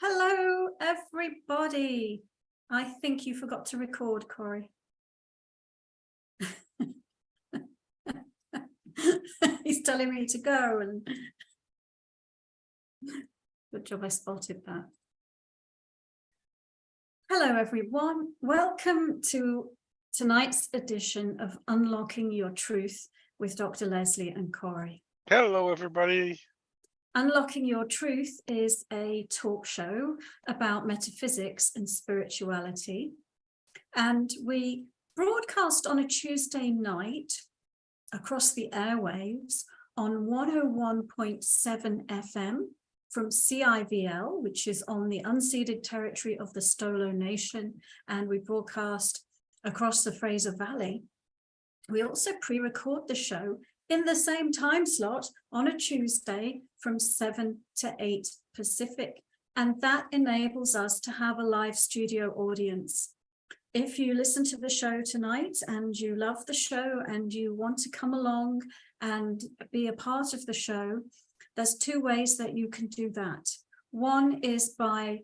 Hello, everybody. I think you forgot to record, Corey. He's telling me to go, and good job I spotted that. Hello, everyone. Welcome to tonight's edition of Unlocking Your Truth with Dr. Leslie and Corey. Hello, everybody. Unlocking Your Truth is a talk show about metaphysics and spirituality. And we broadcast on a Tuesday night across the airwaves on 101.7 FM from CIVL, which is on the unceded territory of the Stolo Nation. And we broadcast across the Fraser Valley. We also pre-record the show in the same time slot on a Tuesday from 7 to 8 Pacific. And that enables us to have a live studio audience. If you listen to the show tonight and you love the show and you want to come along and be a part of the show, there's two ways that you can do that. One is by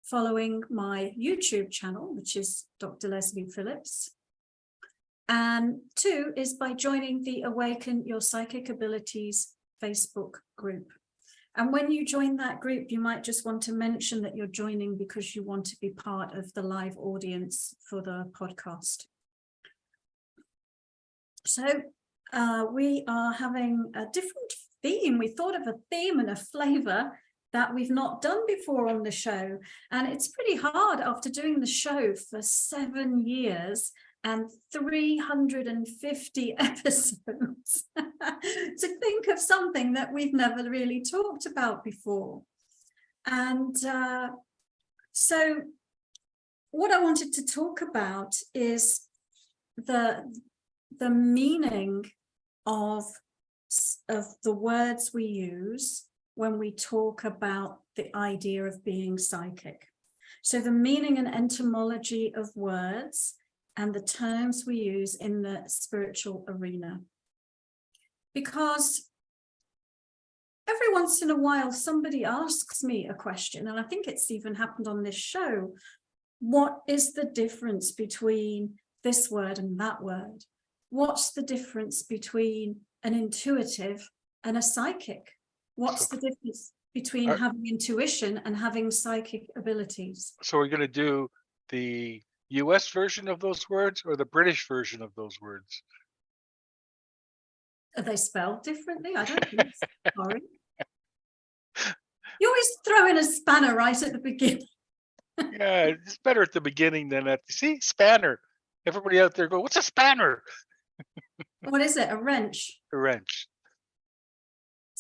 following my YouTube channel, which is Dr. Leslie Phillips. And two is by joining the Awaken Your Psychic Abilities Facebook group. And when you join that group, you might just want to mention that you're joining because you want to be part of the live audience for the podcast. So we are having a different theme. We thought of a theme and a flavor that we've not done before on the show. And it's pretty hard after doing the show for 7 years and 350 episodes to think of something that we've never really talked about before. And so what I wanted to talk about is the meaning of the words we use when we talk about the idea of being psychic. So the meaning and etymology of words and the terms we use in the spiritual arena. Because every once in a while, somebody asks me a question, and I think it's even happened on this show. What is the difference between this word and that word? What's the difference between an intuitive and a psychic? What's the difference between having intuition and having psychic abilities? So we're going to do the US version of those words or the British version of those words? Are they spelled differently? I don't think so. Sorry. You always throw in a spanner right at the beginning. Yeah, it's better at the beginning than at the, see, spanner. Everybody out there go, what's a spanner? What is it? A wrench? A wrench.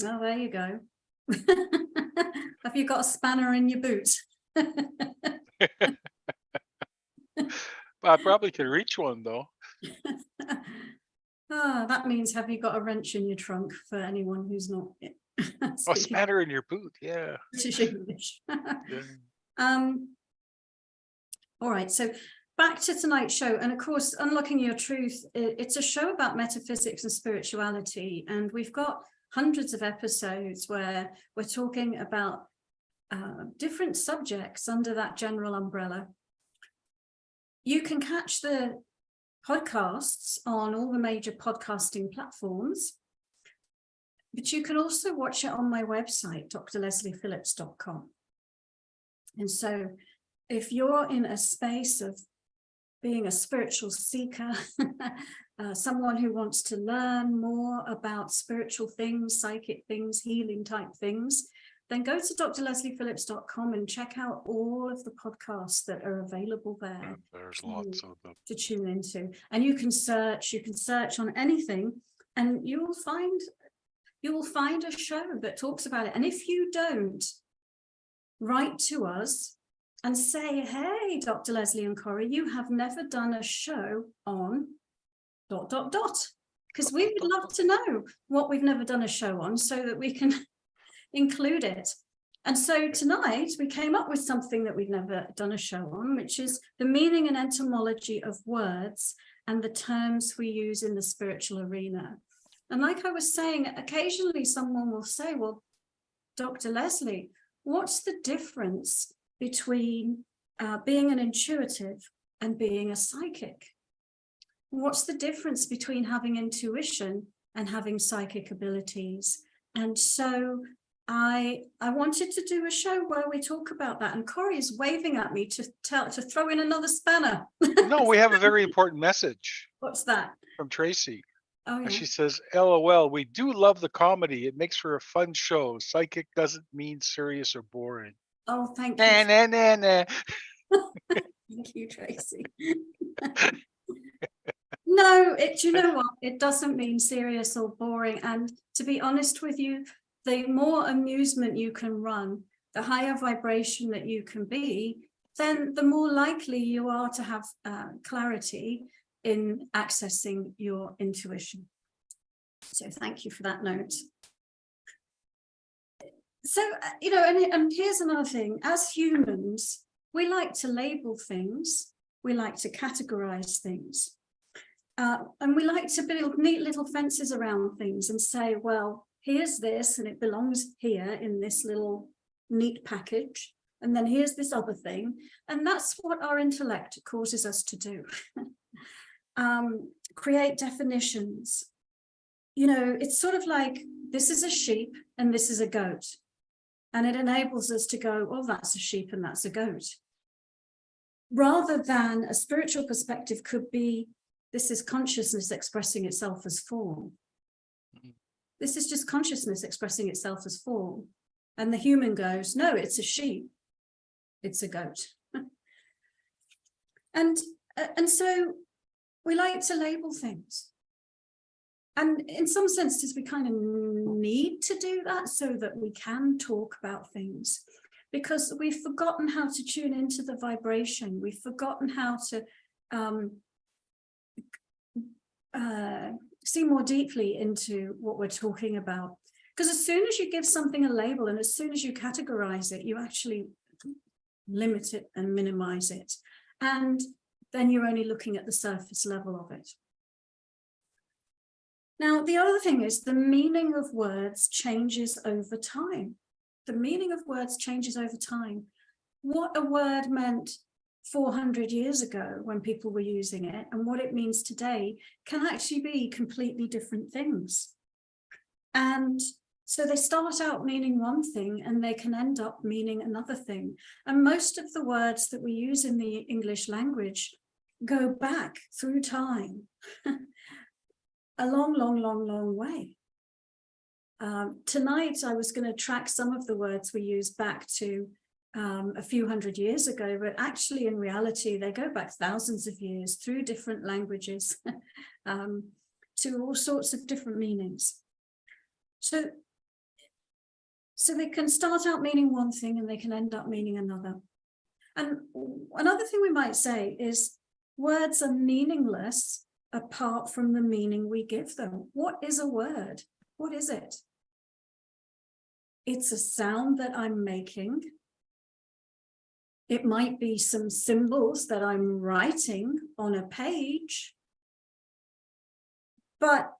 Oh, there you go. Have you got a spanner in your boot? I probably could reach one though. That means have you got a wrench in your trunk for anyone who's not A spanner in your boot, yeah. British English. Yeah. All right, so back to tonight's show. And of course, Unlocking Your Truth, it's a show about metaphysics and spirituality. And we've got hundreds of episodes where we're talking about different subjects under that general umbrella. You can catch the podcasts on all the major podcasting platforms, but you can also watch it on my website, drlesliephillips.com. And so if you're in a space of being a spiritual seeker, someone who wants to learn more about spiritual things, psychic things, healing type things, then go to drlesliephillips.com and check out all of the podcasts that are available there. There's lots of them to tune into. And you can search on anything, and you will find a show that talks about it. And if you don't, write to us and say, hey, Dr. Leslie and Corey, you have never done a show on ... Because we would love to know what we've never done a show on so that we can include it. And so tonight we came up with something that we've never done a show on, which is the meaning and etymology of words and the terms we use in the spiritual arena. And like I was saying, occasionally someone will say, well, Dr. Leslie, what's the difference between being an intuitive and being a psychic? What's the difference between having intuition and having psychic abilities? And so I wanted to do a show where we talk about that. And Corey is waving at me to throw in another spanner. No, we have a very important message What's that? from Tracy. Oh, yeah. She says, LOL, we do love the comedy. It makes for a fun show. Psychic doesn't mean serious or boring. Oh, thank Nah, you. nah, nah, nah. Thank you, Tracy. No, you know what? It doesn't mean serious or boring. And to be honest with you, the more amusement you can run, the higher vibration that you can be, then the more likely you are to have clarity in accessing your intuition. So thank you for that note. So, you know, and here's another thing. As humans, we like to label things. We like to categorize things. And we like to build neat little fences around things and say, well, here's this, and it belongs here in this little neat package. And then here's this other thing. And that's what our intellect causes us to do. Create definitions. You know, it's sort of like, this is a sheep and this is a goat. And it enables us to go, oh, that's a sheep and that's a goat. Rather than a spiritual perspective could be, this is consciousness expressing itself as form. This is just consciousness expressing itself as form. And the human goes, no, it's a sheep. It's a goat. And so we like to label things. And in some senses, we kind of need to do that so that we can talk about things, because we've forgotten how to tune into the vibration. We've forgotten how to see more deeply into what we're talking about. Because as soon as you give something a label and as soon as you categorize it, you actually limit it and minimize it. And then you're only looking at the surface level of it. Now, the other thing is the meaning of words changes over time. The meaning of words changes over time. What a word meant 400 years ago when people were using it and what it means today can actually be completely different things. And so they start out meaning one thing and they can end up meaning another thing. And most of the words that we use in the English language go back through time a long way. Tonight, I was going to track some of the words we use back to a few hundred years ago, but actually in reality, they go back thousands of years through different languages to all sorts of different meanings. So they can start out meaning one thing and they can end up meaning another. And another thing we might say is words are meaningless apart from the meaning we give them. What is a word? What is it? It's a sound that I'm making. It might be some symbols that I'm writing on a page. But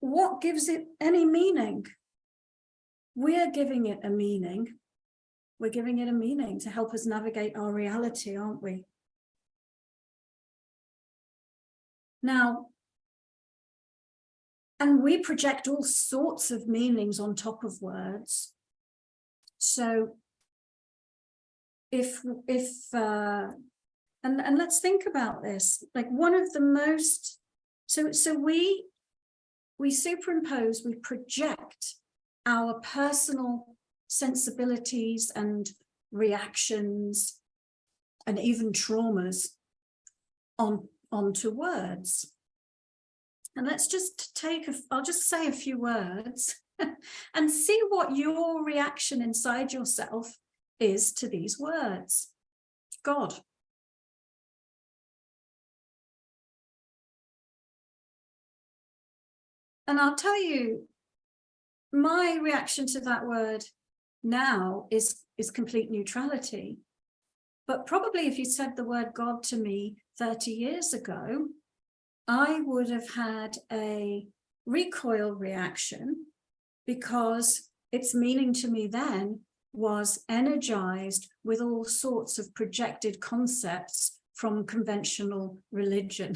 what gives it any meaning? We're giving it a meaning. We're giving it a meaning to help us navigate our reality, aren't we? Now, and we project all sorts of meanings on top of words. So and let's think about this, like one of the most, so we superimpose, we project our personal sensibilities and reactions and even traumas onto words. And let's just I'll just say a few words and see what your reaction inside yourself is to these words. God. And I'll tell you, my reaction to that word now is complete neutrality. But probably if you said the word God to me 30 years ago, I would have had a recoil reaction because its meaning to me then was energized with all sorts of projected concepts from conventional religion.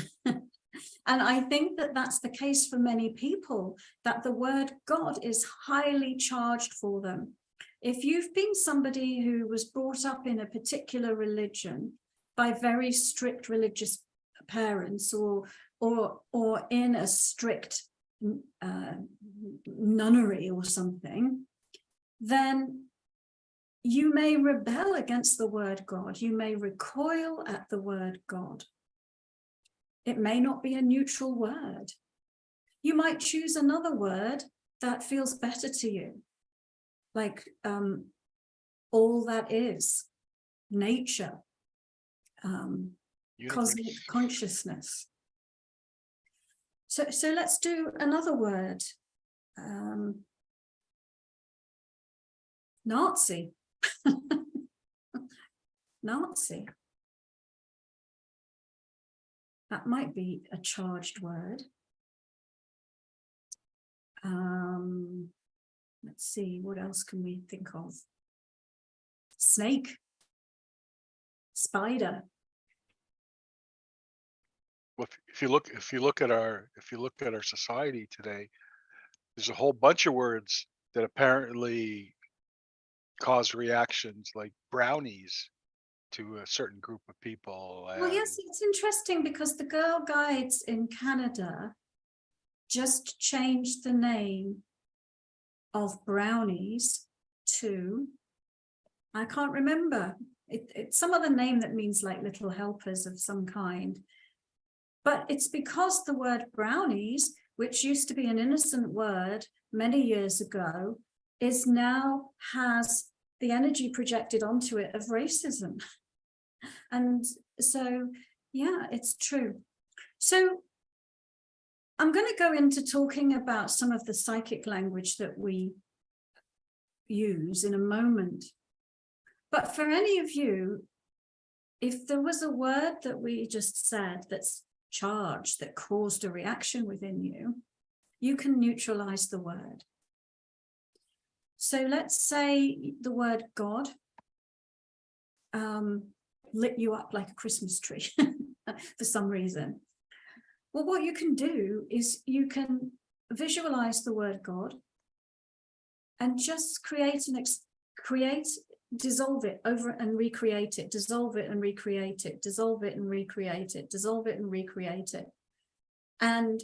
And I think that that's the case for many people, that the word God is highly charged for them. If you've been somebody who was brought up in a particular religion by very strict religious parents, or in a strict nunnery or something, then you may rebel against the word God. You may recoil at the word God. It may not be a neutral word. You might choose another word that feels better to you, like all that is, nature, cosmic consciousness. So let's do another word. Nazi. Nazi. That might be a charged word. Let's see, what else can we think of? Snake. Spider. Well, if you look at our society today, there's a whole bunch of words that apparently cause reactions, like brownies, to a certain group of people. Well, yes, it's interesting because the Girl Guides in Canada just changed the name of brownies to, I can't remember, it's some other name that means like little helpers of some kind. But it's because the word brownies, which used to be an innocent word many years ago, is now has the energy projected onto it of racism. And so, yeah, it's true. So I'm going to go into talking about some of the psychic language that we use in a moment. But for any of you, if there was a word that we just said that's charged, that caused a reaction within you, you can neutralize the word. So let's say the word God lit you up like a Christmas tree for some reason. Well, what you can do is you can visualize the word God and just dissolve it over and recreate it, dissolve it and recreate it, dissolve it and recreate it, dissolve it and recreate it. And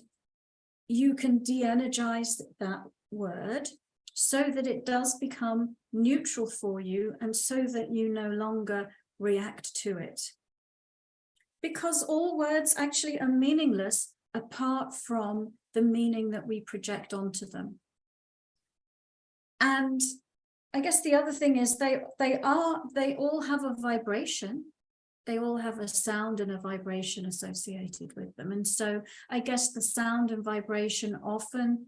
you can de-energize that word so that it does become neutral for you, and so that you no longer react to it. Because all words actually are meaningless apart from the meaning that we project onto them. And I guess the other thing is they all have a vibration. They all have a sound and a vibration associated with them. And so I guess the sound and vibration often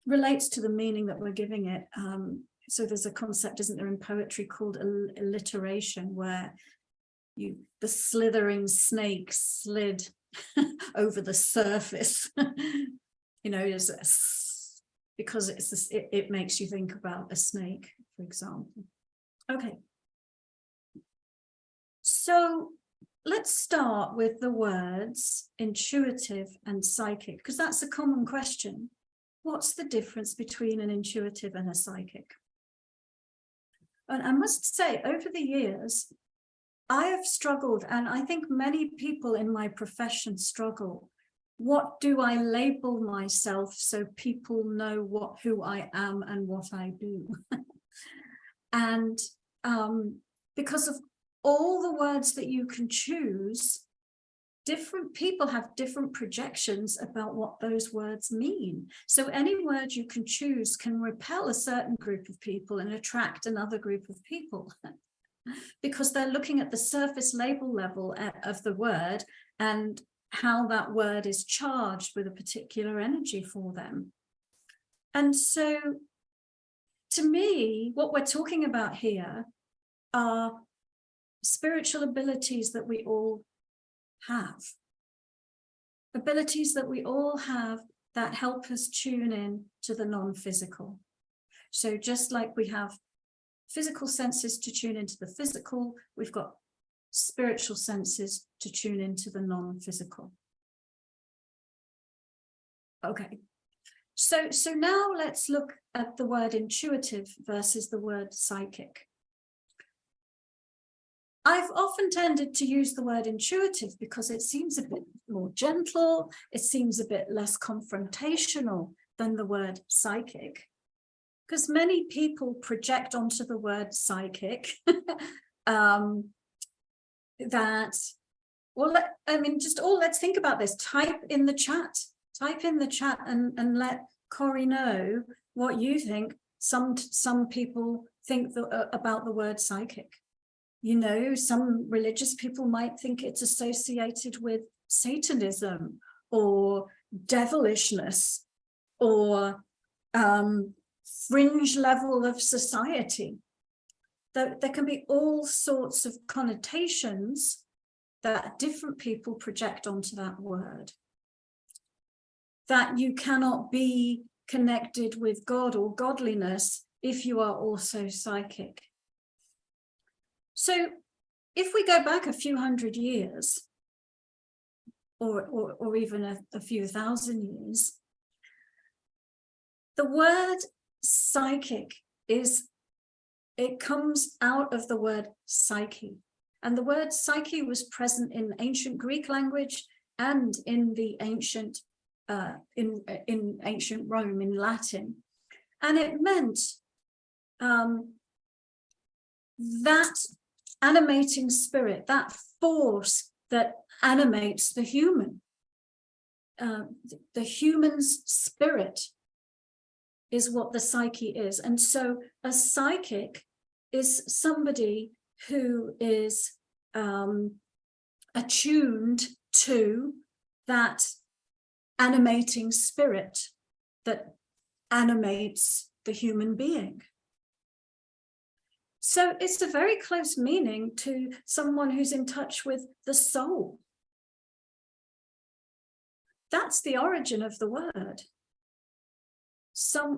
relates to the meaning that we're giving it. So there's a concept, isn't there, in poetry called alliteration, where the slithering snake slid over the surface. You know, because it makes you think about a snake, for example. Okay. So let's start with the words intuitive and psychic, because that's a common question. What's the difference between an intuitive and a psychic? And I must say, over the years, I have struggled, and I think many people in my profession struggle. What do I label myself so people know who I am and what I do? And because of all the words that you can choose, different people have different projections about what those words mean. So any word you can choose can repel a certain group of people and attract another group of people because they're looking at the surface label level of the word and how that word is charged with a particular energy for them. And so to me, what we're talking about here are spiritual abilities that we all have. Abilities that we all have that help us tune in to the non-physical. So just like we have physical senses to tune into the physical, we've got spiritual senses to tune into the non-physical. Okay, so now let's look at the word intuitive versus the word psychic. I've often tended to use the word intuitive because it seems a bit more gentle, it seems a bit less confrontational than the word psychic, because many people project onto the word psychic that, well, let's think about this. Type in the chat and let Corey know what you think some people think about the word psychic. You know, some religious people might think it's associated with Satanism or devilishness or fringe level of society. There can be all sorts of connotations that different people project onto that word. That you cannot be connected with God or godliness if you are also psychic. So if we go back a few hundred years, or even a few thousand years, the word psychic it comes out of the word psyche. And the word psyche was present in ancient Greek language and in the ancient in ancient Rome, in Latin. And it meant that animating spirit, that force that animates the human. The human's spirit is what the psyche is. And so a psychic is somebody who is attuned to that animating spirit that animates the human being. So it's a very close meaning to someone who's in touch with the soul. That's the origin of the word.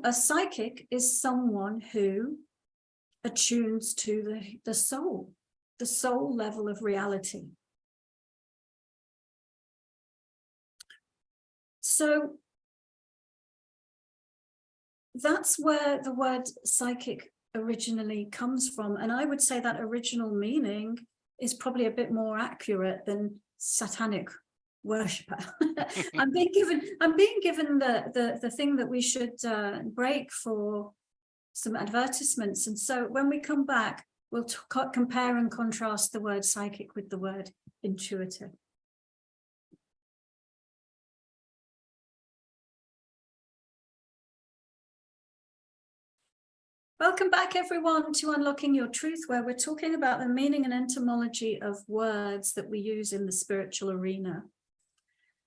A psychic is someone who attunes to the soul level of reality. So that's where the word psychic originally comes from. And I would say that original meaning is probably a bit more accurate than satanic worshipper. I'm being given the thing that we should break for some advertisements. And so when we come back, we'll compare and contrast the word psychic with the word intuitive. Welcome back, everyone, to Unlocking Your Truth, where we're talking about the meaning and etymology of words that we use in the spiritual arena.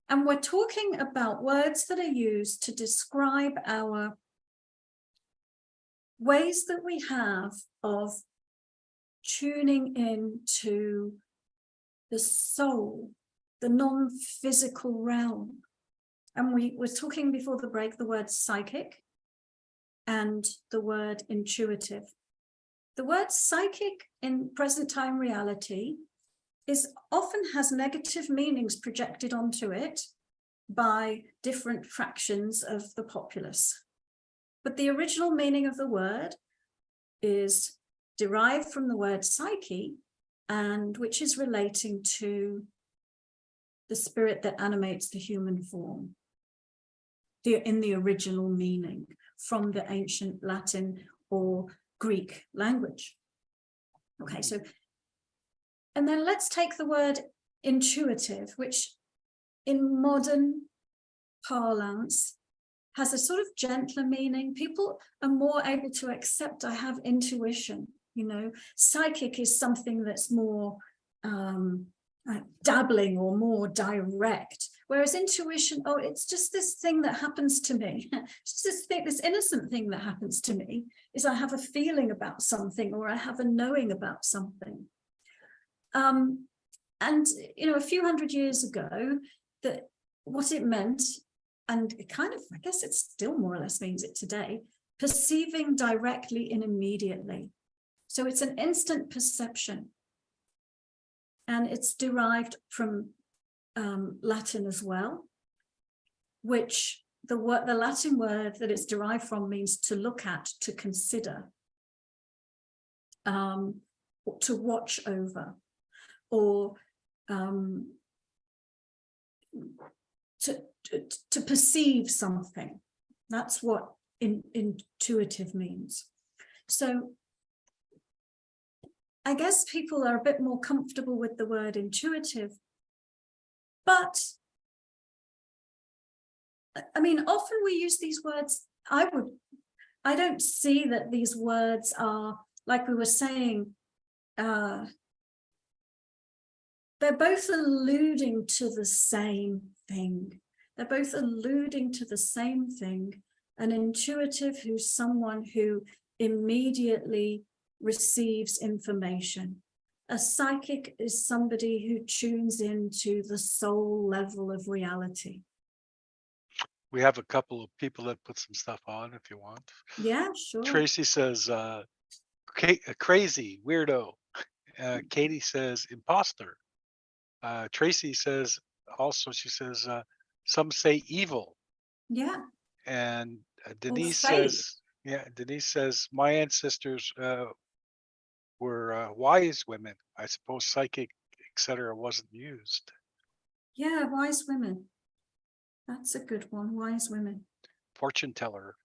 And we're talking about words that are used to describe our ways that we have of tuning into the soul, the non-physical realm. And we were talking before the break, the word psychic and the word intuitive. The word psychic in present time reality often has negative meanings projected onto it by different fractions of the populace. But the original meaning of the word is derived from the word psyche, and which is relating to the spirit that animates the human form, in the original meaning from the ancient Latin or Greek language. Okay, so, and then let's take the word intuitive, which in modern parlance has a sort of gentler meaning. People are more able to accept, I have intuition, you know. Psychic is something that's more dabbling or more direct, whereas intuition, oh, it's just this thing that happens to me. It's just this innocent thing that happens to me, is I have a feeling about something, or I have a knowing about something. And you know, a few hundred years ago, that what it meant and it kind of, I guess it still more or less means it today, perceiving directly and immediately. So it's an instant perception. And it's derived from Latin as well, which the Latin word that it's derived from means to look at, to consider, to watch over, or to perceive something. That's what intuitive means. So I guess people are a bit more comfortable with the word intuitive, but I mean, often we use these words. I don't see that these words are, like we were saying, they're both alluding to the same thing. They're both alluding to the same thing. An intuitive who's someone who immediately receives information. A psychic is somebody who tunes into the soul level of reality. We have a couple of people that put some stuff on if you want. Yeah, sure. Tracy says, crazy, weirdo. Katie says, imposter. Tracy says, also, she says, some say evil. Yeah. And Denise says, Denise says, my ancestors were wise women. I suppose psychic, etc. wasn't used. Yeah, wise women. That's a good one. Wise women. Fortune teller.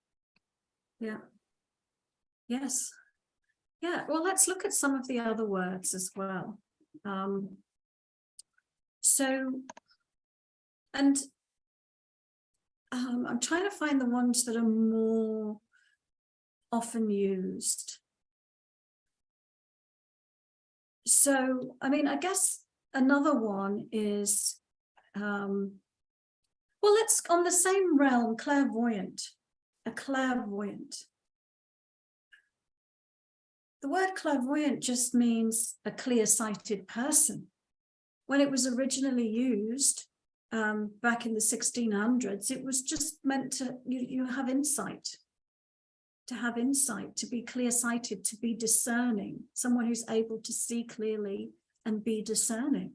Yeah. Yes. Yeah. Well, let's look at some of the other words as well. I'm trying to find the ones that are more often used. So, I mean, I guess another one is, well, let's, on the same realm, clairvoyant, a clairvoyant. The word clairvoyant just means a clear-sighted person. When it was originally used back in the 1600s, it was just meant to, you have insight, to be clear-sighted, to be discerning, someone who's able to see clearly and be discerning.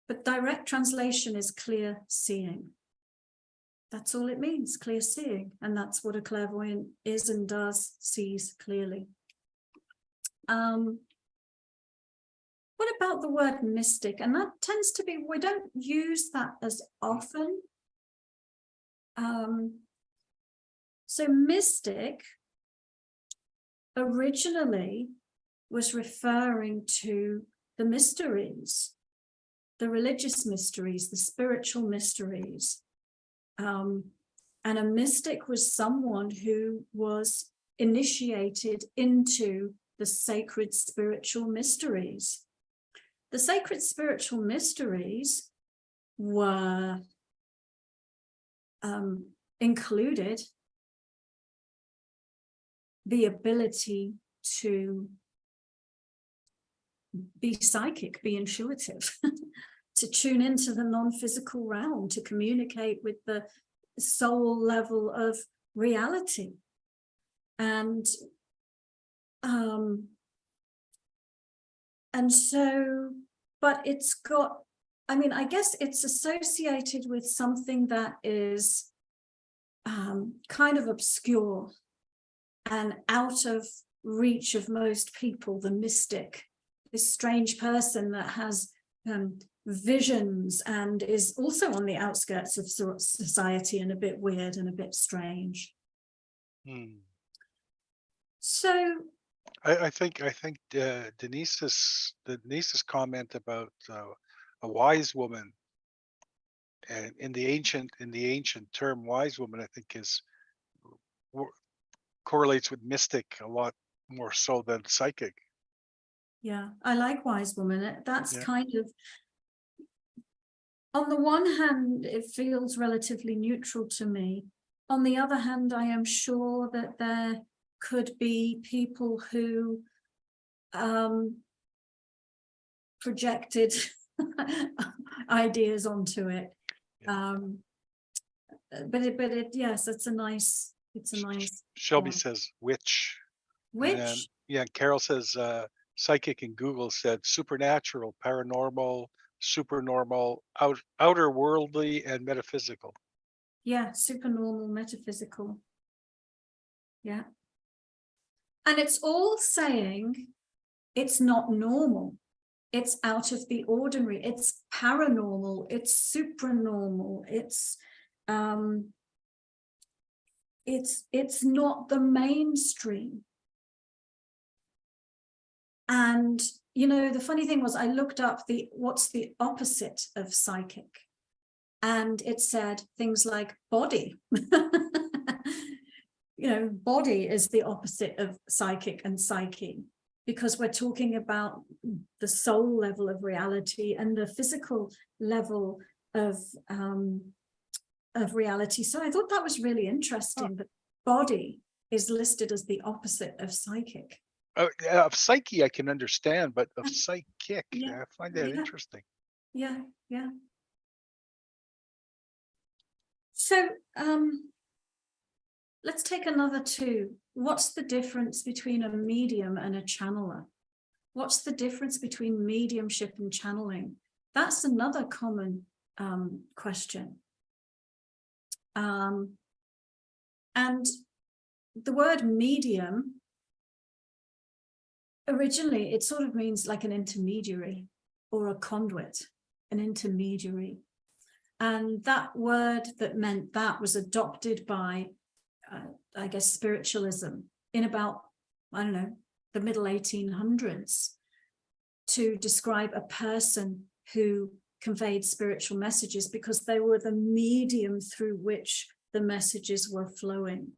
But direct translation is clear seeing. That's all it means, clear seeing. And that's what a clairvoyant is and does, sees clearly. What about the word mystic? And that tends to be, we don't use that as often. So mystic originally was referring to the mysteries, the religious mysteries, the spiritual mysteries. And a mystic was someone who was initiated into the sacred spiritual mysteries. The sacred spiritual mysteries were included the ability to be psychic, be intuitive, to tune into the non-physical realm, to communicate with the soul level of reality. And so, but it's got, I mean, I guess it's associated with something that is kind of obscure and out of reach of most people, the mystic, this strange person that has visions and is also on the outskirts of society and a bit weird and a bit strange. So I think Denise's comment about a wise woman, and in the ancient term wise woman, I think is correlates with mystic a lot more so than psychic. Yeah, I like wise woman. That's Yeah. kind of, on the one hand, it feels relatively neutral to me. On the other hand, I am sure that there could be people who projected ideas onto it. Yeah. yes, it's a nice Shelby one. says witch. And then, Which, yeah, Carol says psychic, and Google said supernatural, paranormal, supernormal, outer worldly, and metaphysical. yeah, supernormal, metaphysical. Yeah. And it's all saying it's not normal. It's out of the ordinary. It's paranormal. It's supranormal. It's not the mainstream. And you know, the funny thing was, I looked up what's the opposite of psychic, and it said things like body. You know, body is the opposite of psychic and psyche, because we're talking about the soul level of reality and the physical level of reality. So I thought that was really interesting, that body is listed as the opposite of psychic. Of psyche, I can understand, but of psychic, Yeah. I find that Yeah. interesting. Yeah, yeah. So let's take another two. What's the difference between a medium and a channeler? What's the difference between mediumship and channeling? That's another common question. And the word medium, originally, it sort of means like an intermediary or a conduit, an intermediary. And that word that meant that was adopted by, I guess, spiritualism in about, I don't know, the middle 1800s, to describe a person who conveyed spiritual messages, because they were the medium through which the messages were flowing.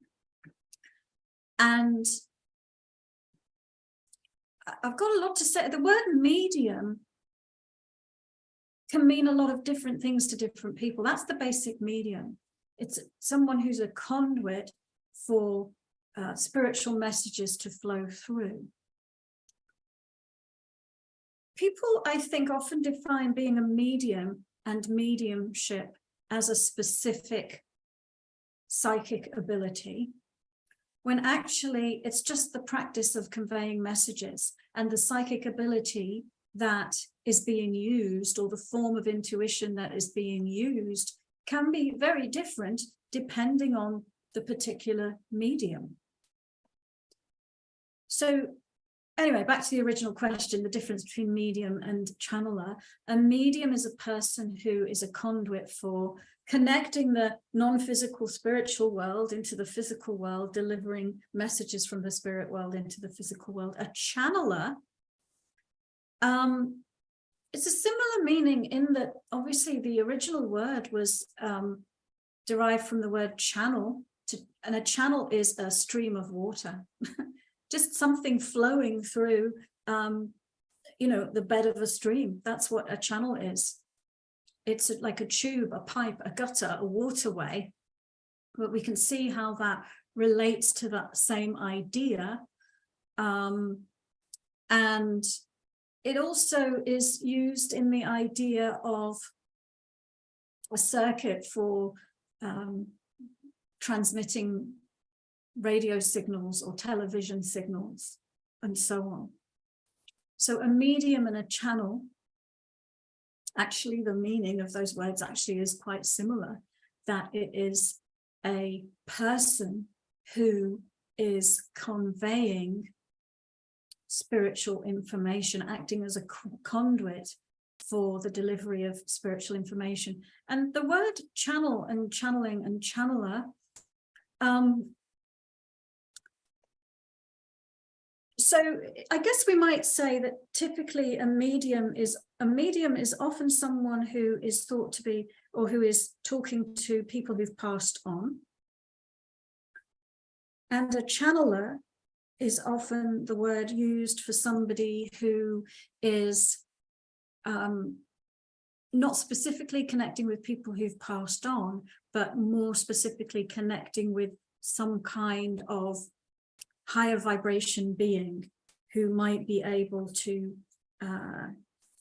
And I've got a lot to say. The word medium can mean a lot of different things to different people. That's the basic medium. It's someone who's a conduit for spiritual messages to flow through. People, I think, often define being a medium and mediumship as a specific psychic ability, when actually it's just the practice of conveying messages, and the psychic ability that is being used, or the form of intuition that is being used, can be very different depending on the particular medium. So anyway, back to the original question, the difference between medium and channeler. A medium is a person who is a conduit for connecting the non-physical spiritual world into the physical world, delivering messages from the spirit world into the physical world. A channeler, it's a similar meaning in that obviously the original word was derived from the word channel, and a channel is a stream of water. Just something flowing through, you know, the bed of a stream. That's what a channel is. It's like a tube, a pipe, a gutter, a waterway. But we can see how that relates to that same idea. And it also is used in the idea of a circuit for transmitting radio signals or television signals and so on. So a medium and a channel, actually the meaning of those words actually is quite similar, that it is a person who is conveying spiritual information, acting as a conduit for the delivery of spiritual information. And the word channel and channeling and channeler, so I guess we might say that typically a medium is often someone who is thought to be, or who is talking to people who've passed on. And a channeler is often the word used for somebody who is not specifically connecting with people who've passed on, but more specifically connecting with some kind of higher vibration being who might be able to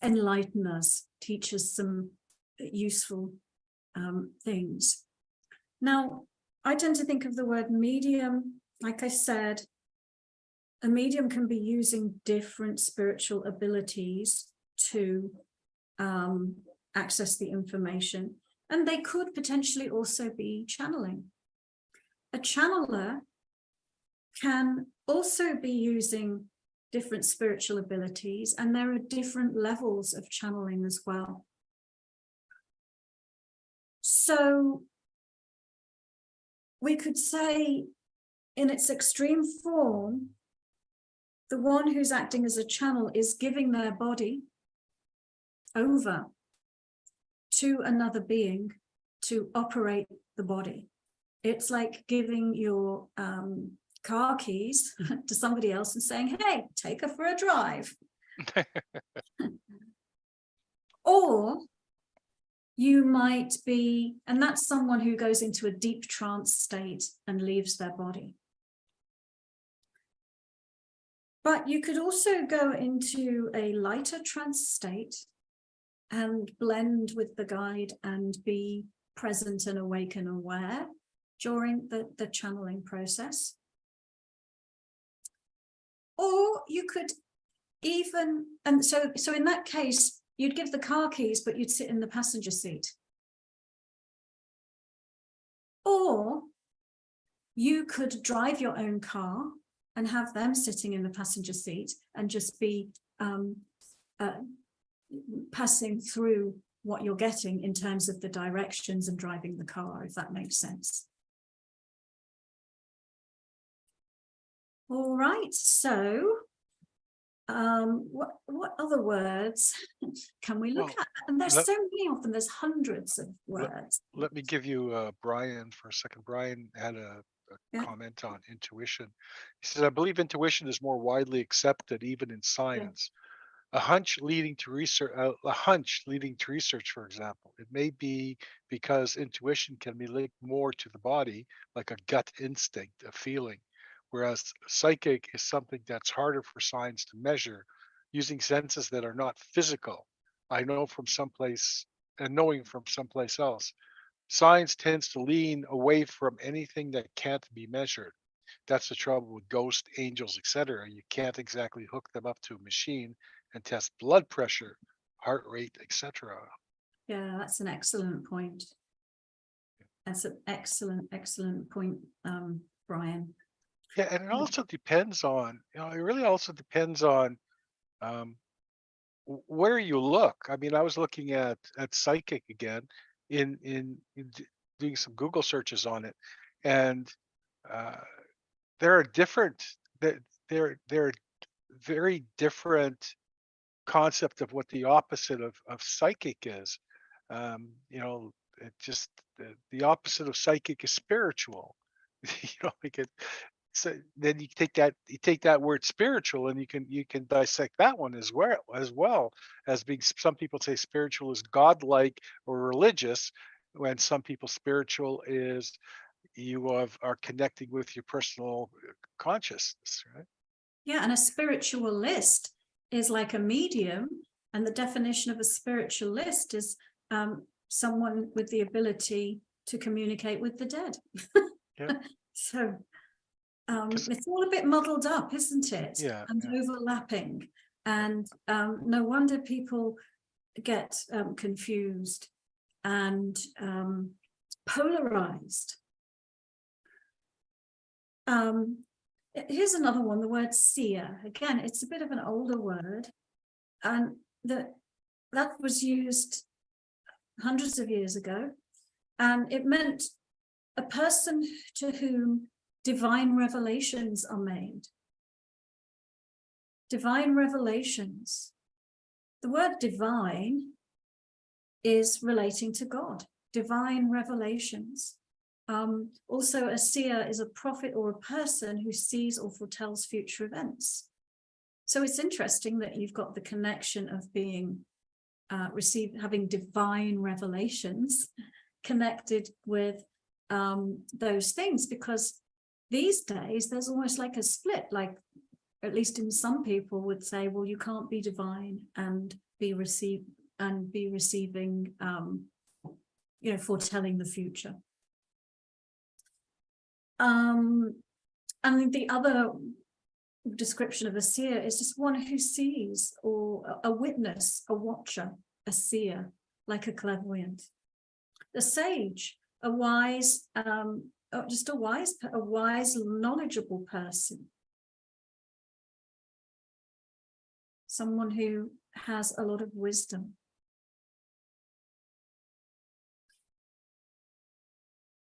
enlighten us, teach us some useful things. Now, I tend to think of the word medium, like I said, a medium can be using different spiritual abilities to access the information, and they could potentially also be channeling. A channeler can also be using different spiritual abilities, and there are different levels of channeling as well. So we could say, in its extreme form, the one who's acting as a channel is giving their body over to another being to operate the body. It's like giving your car keys to somebody else and saying, hey, take her for a drive. Or you might be, and that's someone who goes into a deep trance state and leaves their body. But you could also go into a lighter trance state and blend with the guide and be present and awake and aware during the channeling process. Or you could even, and so in that case, you'd give the car keys, but you'd sit in the passenger seat. Or you could drive your own car and have them sitting in the passenger seat and just be passing through what you're getting in terms of the directions and driving the car, if that makes sense. All right, so what other words can we look at? And there's so many of them, there's hundreds of words. Let me give you Brian for a second. Brian had a comment on intuition. He says, I believe intuition is more widely accepted even in science. A hunch leading to research, for example. It may be because intuition can be linked more to the body, like a gut instinct, a feeling, whereas psychic is something that's harder for science to measure, using senses that are not physical. I know from someplace and knowing from someplace else. Science tends to lean away from anything that can't be measured. That's the trouble with ghosts, angels, etc. You can't exactly hook them up to a machine and test blood pressure, heart rate, etc. Yeah, that's an excellent point. That's an excellent point, Brian. Yeah, and it also depends on, it really also depends on where you look. I mean, I was looking at psychic again in doing some Google searches on it, and there are different, there are very different concept of what the opposite of psychic is. You know, it just the opposite of psychic is spiritual. You know, so then you take that word spiritual and you can dissect that one as well as being, some people say spiritual is godlike or religious, when some people spiritual is are connecting with your personal consciousness, right? Yeah, and a spiritualist is like a medium, and the definition of a spiritualist is someone with the ability to communicate with the dead. Yeah. So it's all a bit muddled up, isn't it? Yeah, and overlapping, and no wonder people get confused and polarized. Here's another one, the word seer. Again, it's a bit of an older word, and that was used hundreds of years ago, and it meant a person to whom divine revelations are made. Divine revelations. The word divine is relating to God. Divine revelations. Also, a seer is a prophet or a person who sees or foretells future events. So it's interesting that you've got the connection of being having divine revelations connected with those things, because these days there's almost like a split, like at least in some people would say, well, you can't be divine and be receiving you know, foretelling the future. And the other description of a seer is just one who sees, or a witness, a watcher, a seer, like a clairvoyant. The sage, a wise, just a wise, knowledgeable person. Someone who has a lot of wisdom.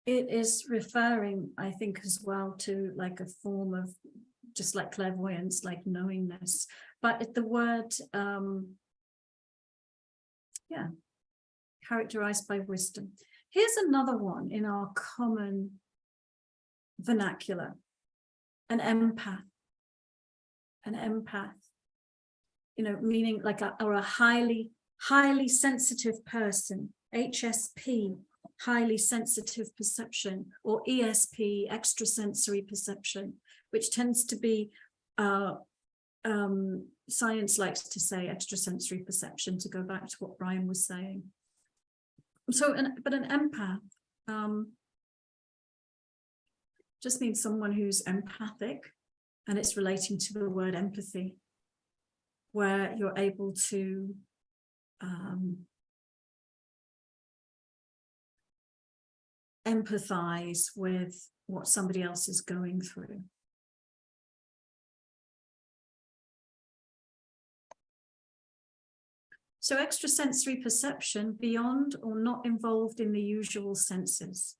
It is referring, I think, as well to like a form of, just like clairvoyance, like knowingness. But the word, yeah, characterized by wisdom. Here's another one in our common vernacular, an empath. An empath, you know, meaning like or a highly sensitive person, HSP, highly sensitive perception, or ESP, extrasensory perception, which tends to be, science likes to say extrasensory perception, to go back to what Brian was saying. So, but an empath just means someone who's empathic, and it's relating to the word empathy, where you're able to empathize with what somebody else is going through. So extrasensory perception, beyond or not involved in the usual senses.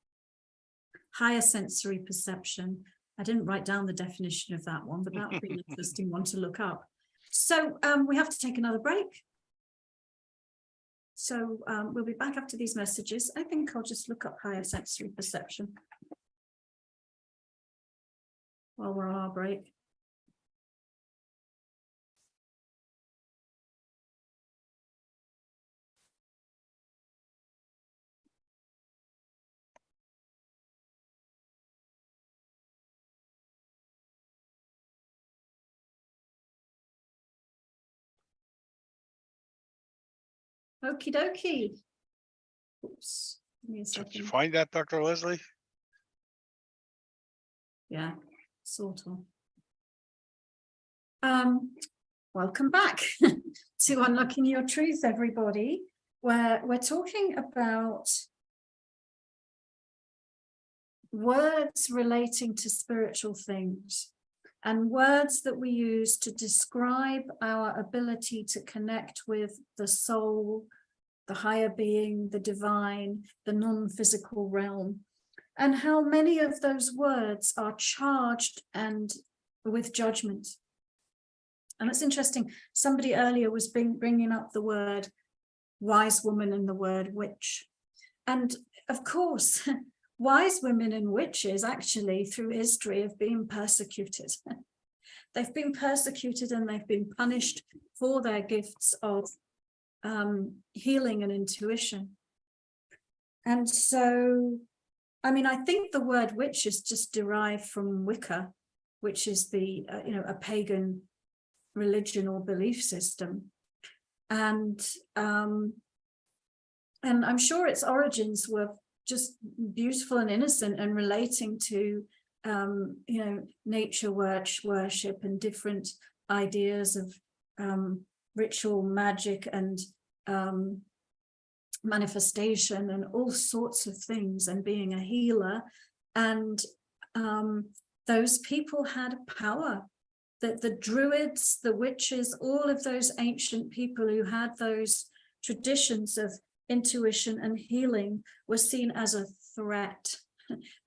Higher sensory perception. I didn't write down the definition of that one, but that would be an interesting one to look up. So we have to take another break. So we'll be back after these messages. I think I'll just look up higher sensory perception while we're on our break. Okie dokie. Oops. Give me a second. Did you find that, Dr. Leslie? Yeah, sort of. Welcome back to Unlocking Your Truth, everybody, where we're talking about words relating to spiritual things, and words that we use to describe our ability to connect with the soul, the higher being, the divine, the non-physical realm, and how many of those words are charged and with judgment. And it's interesting, somebody earlier was bringing up the word wise woman and the word witch. And of course, wise women and witches actually through history have been persecuted. They've been persecuted and they've been punished for their gifts of healing and intuition. And so, I mean, I think the word witch is just derived from Wicca, which is the, a pagan religion or belief system. And I'm sure its origins were just beautiful and innocent and relating to, nature worship and different ideas of ritual magic and manifestation and all sorts of things, and being a healer. And those people had power. The druids, the witches, all of those ancient people who had those traditions of intuition and healing were seen as a threat.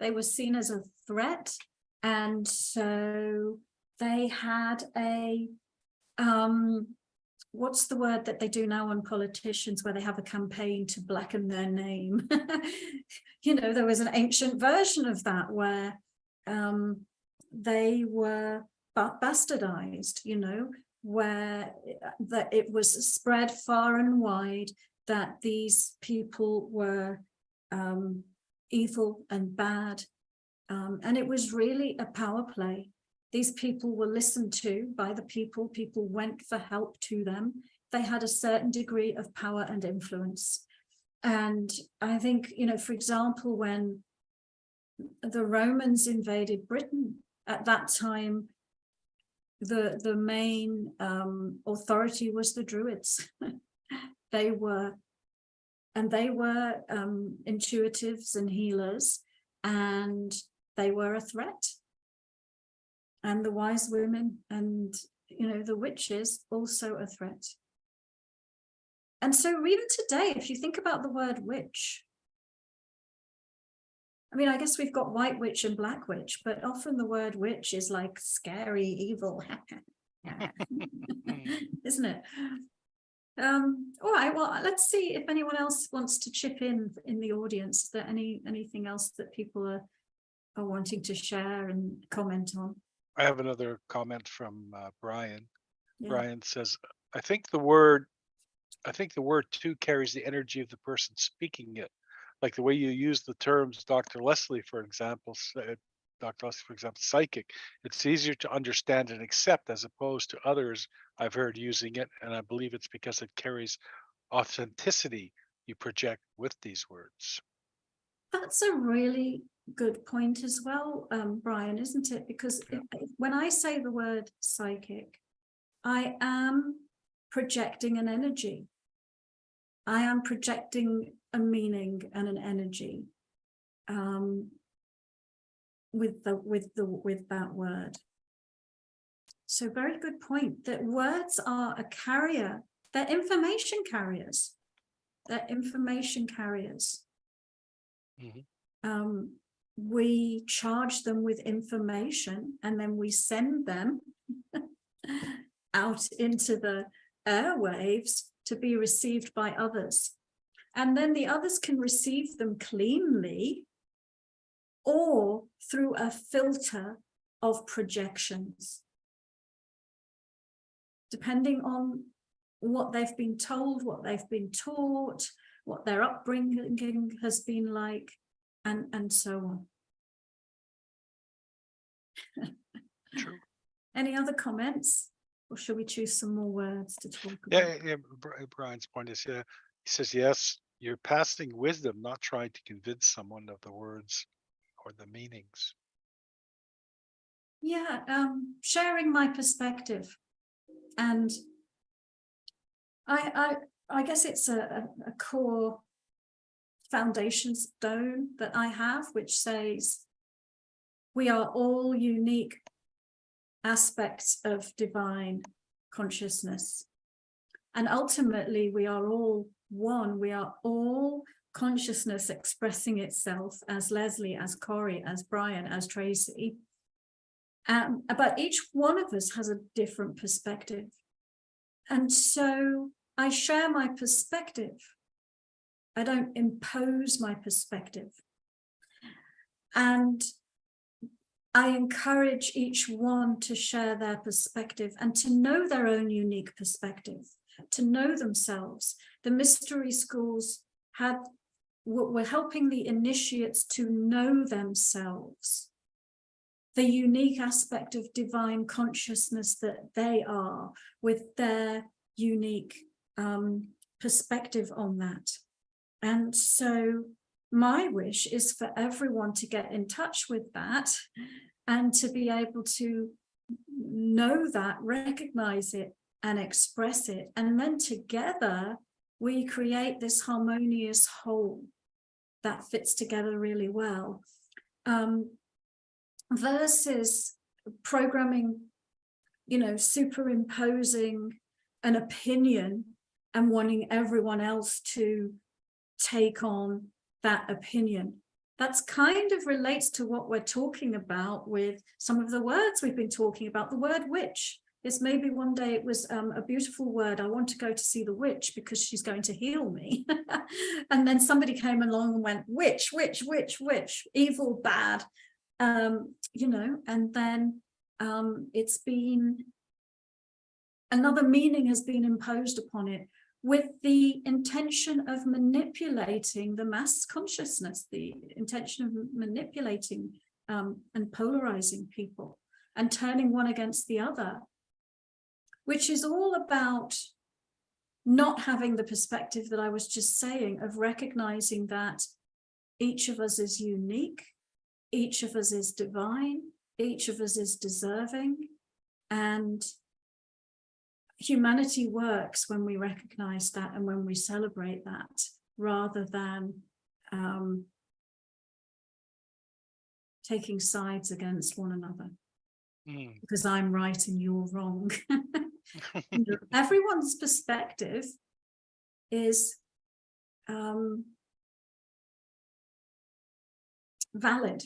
They were seen as a threat, and so they had a what's the word that they do now on politicians, where they have a campaign to blacken their name? There was an ancient version of that where they were bastardized, where that it was spread far and wide that these people were evil and bad. And it was really a power play. These people were listened to by the people. People went for help to them. They had a certain degree of power and influence. And I think, for example, when the Romans invaded Britain. At that time, the main authority was the Druids. They were intuitives and healers, and they were a threat. And the wise women and, the witches, also a threat. And so even today, if you think about the word witch, I mean, I guess we've got white witch and black witch, but often the word witch is like scary, evil, isn't it? All right, well, let's see if anyone else wants to chip in the audience. Is there anything else that people are wanting to share and comment on? I have another comment from Brian. Yeah. Brian says, I think the word too carries the energy of the person speaking it. Like the way you use the terms, Dr. Leslie, for example, psychic. It's easier to understand and accept as opposed to others I've heard using it. And I believe it's because it carries authenticity you project with these words. That's a really good point as well, Brian, isn't it? Because when I say the word psychic, I am projecting an energy. I am projecting a meaning and an energy with that word. So very good point, that words are a carrier. They're information carriers. They're information carriers. Mm-hmm. We charge them with information, and then we send them out into the airwaves to be received by others. And then the others can receive them cleanly or through a filter of projections, depending on what they've been told, what they've been taught, what their upbringing has been like, and so on. True. Any other comments? Or should we choose some more words to talk Yeah. about? Brian's point is, he says, yes, you're passing wisdom, not trying to convince someone of the words or the meanings. Yeah, sharing my perspective. And I guess it's a core foundation stone that I have, which says we are all unique aspects of divine consciousness. And ultimately, we are all one. We are all consciousness expressing itself as Leslie, as Corey, as Brian, as Tracy. But each one of us has a different perspective. And so I share my perspective. I don't impose my perspective. And I encourage each one to share their perspective and to know their own unique perspective, to know themselves. The mystery schools were helping the initiates to know themselves, the unique aspect of divine consciousness that they are, with their unique perspective on that. And so my wish is for everyone to get in touch with that and to be able to know that, recognize it, and express it. And then together we create this harmonious whole that fits together really well. Versus programming, superimposing an opinion and wanting everyone else to take on that opinion. That's kind of relates to what we're talking about with some of the words we've been talking about. The word witch is maybe one day it was a beautiful word. I want to go to see the witch because she's going to heal me. And then somebody came along and went, witch, witch, witch, witch, evil, bad, and then it's been, another meaning has been imposed upon it, with the intention of manipulating the mass consciousness, the intention of manipulating and polarizing people and turning one against the other, which is all about not having the perspective that I was just saying, of recognizing that each of us is unique each of us is divine, each of us is deserving, and humanity works when we recognize that and when we celebrate that, rather than taking sides against one another. Because I'm right and you're wrong. Everyone's perspective is valid.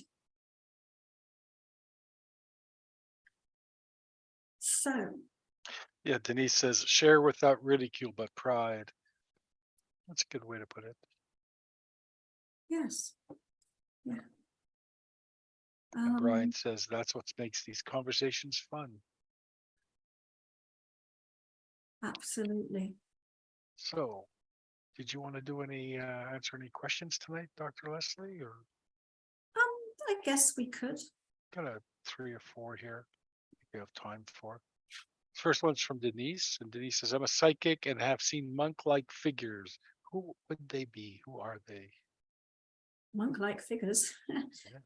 So, yeah, Denise says, share without ridicule, but pride. That's a good way to put it. yes. Yeah. And Brian says, that's what makes these conversations fun. Absolutely. So, did you want to do any, answer any questions tonight, Dr. Leslie, or? I guess we could. Got a 3 or 4 here we have time for. First one's from Denise, and Denise says, I'm a psychic and have seen monk-like figures. Who would they be? Who are they? Monk-like figures.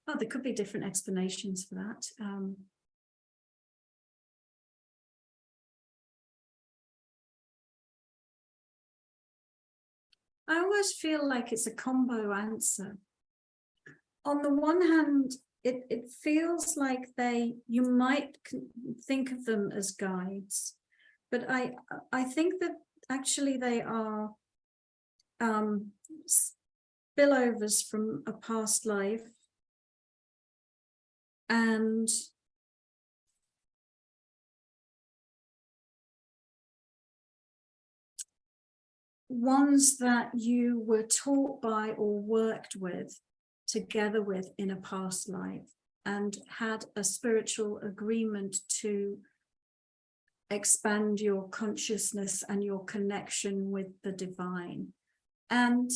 Oh, there could be different explanations for that. I always feel like it's a combo answer. On the one hand, it feels like you might think of them as guides, but I think that actually they are spillovers from a past life, and ones that you were taught by or worked with together with in a past life and had a spiritual agreement to expand your consciousness and your connection with the divine. And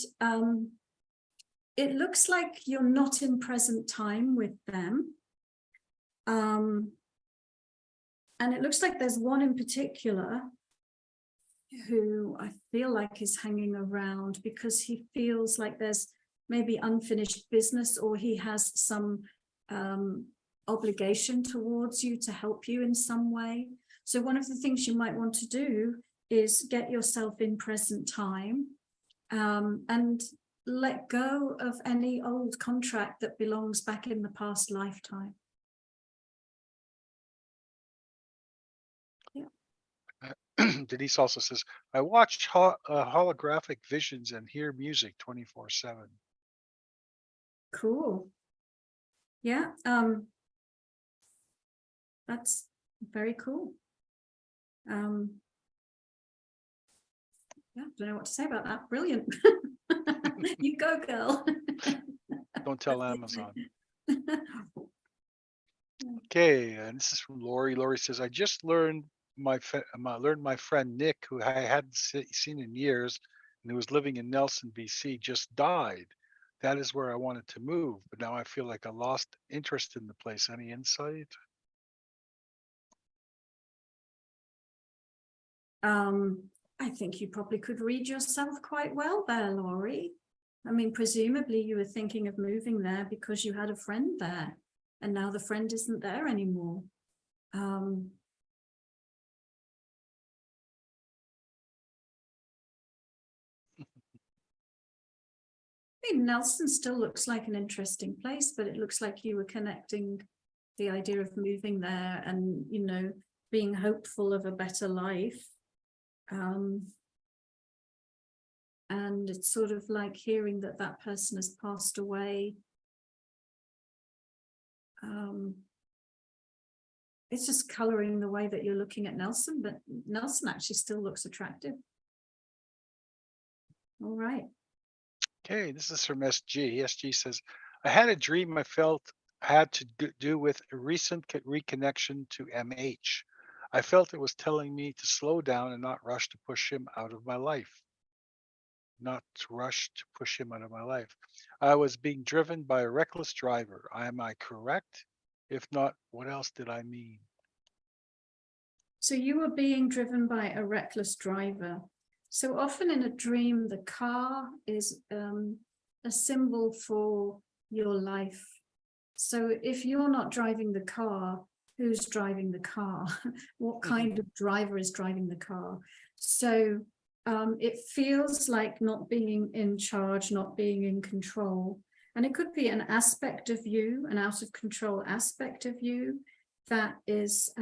it looks like you're not in present time with them. And it looks like there's one in particular who I feel like is hanging around because he feels like there's maybe unfinished business, or he has some obligation towards you to help you in some way. So one of the things you might want to do is get yourself in present time and let go of any old contract that belongs back in the past lifetime. Denise also says, I watch holographic visions and hear music 24/7. Cool. Yeah, that's very cool. Yeah, don't know what to say about that. Brilliant. You go, girl. Don't tell Amazon. Okay, and this is from Lori. Lori says, I just learned my friend Nick, who I hadn't seen in years and who was living in Nelson, BC, just died. That is where I wanted to move, but now I feel like I lost interest in the place. Any insight? I think you probably could read yourself quite well there, Laurie. I mean, presumably you were thinking of moving there because you had a friend there, and now the friend isn't there anymore. I mean, Nelson still looks like an interesting place, but it looks like you were connecting the idea of moving there and, you know, being hopeful of a better life. And it's sort of like hearing that that person has passed away. It's just coloring the way that you're looking at Nelson, but Nelson actually still looks attractive. All right. Okay, this is from SG. SG says, I had a dream I felt had to do with a recent reconnection to MH. I felt it was telling me to slow down and not rush to push him out of my life. Not to rush to push him out of my life. I was being driven by a reckless driver. Am I correct? If not, what else did I mean? So you were being driven by a reckless driver. So often in a dream, the car is a symbol for your life. So if you're not driving the car, who's driving the car? What kind of driver is driving the car? So it feels like not being in charge, not being in control. And it could be an aspect of you, an out of control aspect of you that is,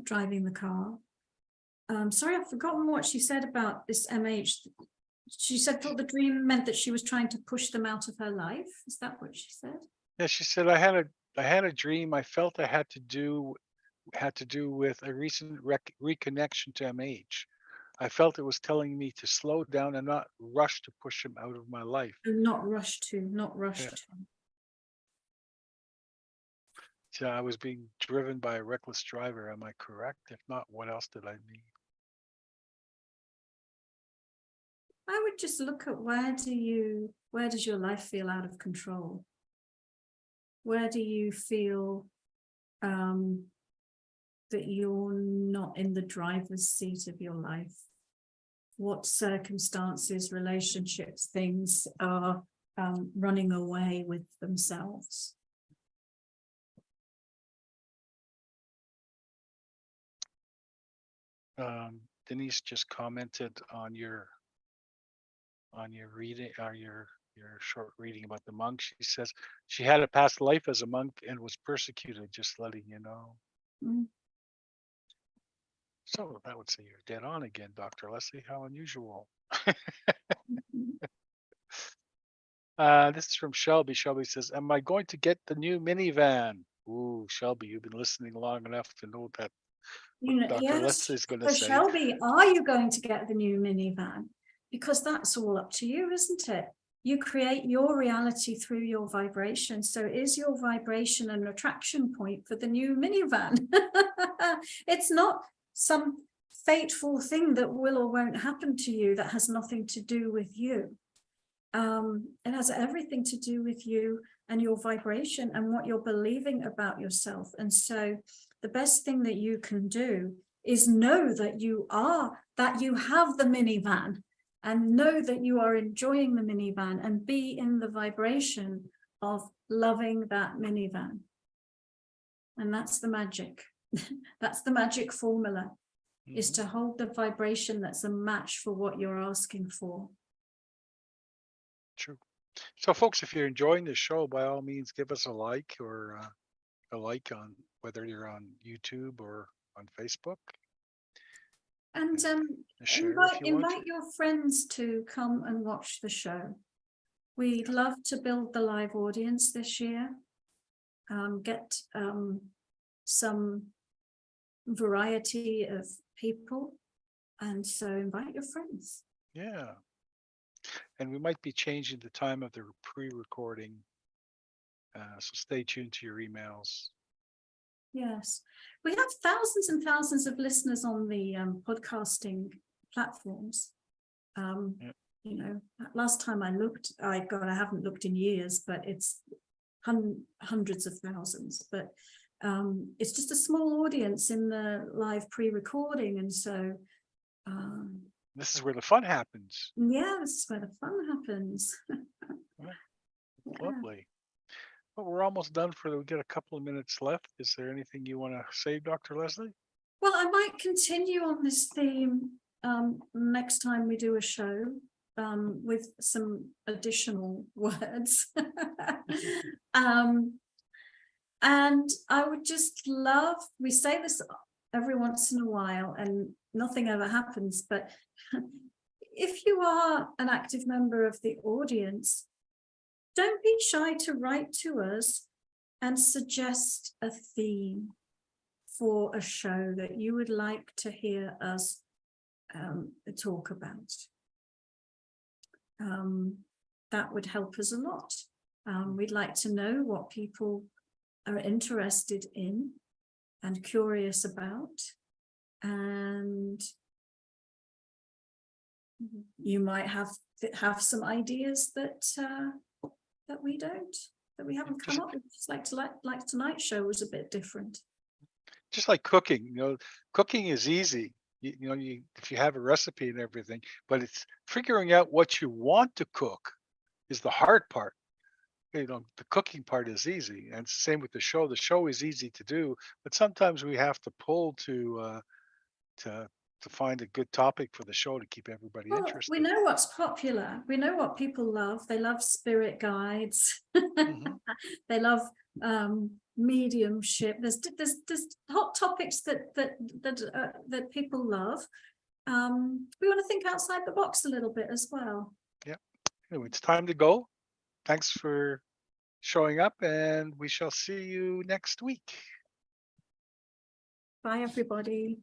driving the car. Sorry, I've forgotten what she said about this MH. She said thought the dream meant that she was trying to push them out of her life. Is that what she said? Yeah, she said, I had a dream I felt I had to do with a recent reconnection to MH. I felt it was telling me to slow down and not rush to push him out of my life. Not rushed to, not rushed Yeah. to. So I was being driven by a reckless driver. Am I correct? If not, what else did I mean? I would just look at where does your life feel out of control? Where do you feel that you're not in the driver's seat of your life? What circumstances, relationships, things are running away with themselves? Denise just commented on your reading, your short reading about the monk. She says she had a past life as a monk and was persecuted. Just letting you know. Mm. So that would say you're dead on again, Dr. Leslie. How unusual. This is from Shelby. Shelby says, am I going to get the new minivan? Ooh, Shelby, you've been listening long enough to know that what Dr. Yes. Leslie is going to So say. Shelby, are you going to get the new minivan? Because that's all up to you, isn't it? You create your reality through your vibration. So is your vibration an attraction point for the new minivan? It's not some fateful thing that will or won't happen to you that has nothing to do with you. It has everything to do with you and your vibration and what you're believing about yourself. And so the best thing that you can do is know that you have the minivan, and know that you are enjoying the minivan, and be in the vibration of loving that minivan. And that's the magic. That's the magic formula, is to hold the vibration that's a match for what you're asking for. True. So folks, if you're enjoying this show, by all means, give us a like, or on whether you're on YouTube or on Facebook. And share if you want invite your friends to come and watch the show. We'd love to build the live audience this year, get some variety of people, and so invite your friends. Yeah. And we might be changing the time of the pre-recording, so stay tuned to your emails. Yes, we have thousands and thousands of listeners on the podcasting platforms. You know, last time I looked, I haven't looked in years, but it's hundreds of thousands. But it's just a small audience in the live pre-recording, and so this is where the fun happens. Yeah, this is where the fun happens. Lovely. Well, we're almost done. We get a couple of minutes left. Is there anything you want to say, Dr. Leslie? Well, I might continue on this theme next time we do a show with some additional words. And I would just love, we say this every once in a while and nothing ever happens, but if you are an active member of the audience, don't be shy to write to us and suggest a theme for a show that you would like to hear us talk about. That would help us a lot. We'd like to know what people are interested in and curious about, and you might have some ideas that we haven't come up with. Just like tonight's show was a bit different. Just like cooking, cooking is easy. If you have a recipe and everything, but it's figuring out what you want to cook is the hard part. the cooking part is easy, and it's the same with the show. The show is easy to do, but sometimes we have to pull to to find a good topic for the show to keep everybody Well, we interested. know what's popular. We know what people love. They love spirit guides. Hmm. They love mediumship. There's hot topics that people love. We want to think outside the box a little bit as well. Yeah. Anyway, it's time to go. Thanks for showing up, and we shall see you next week. Bye, everybody.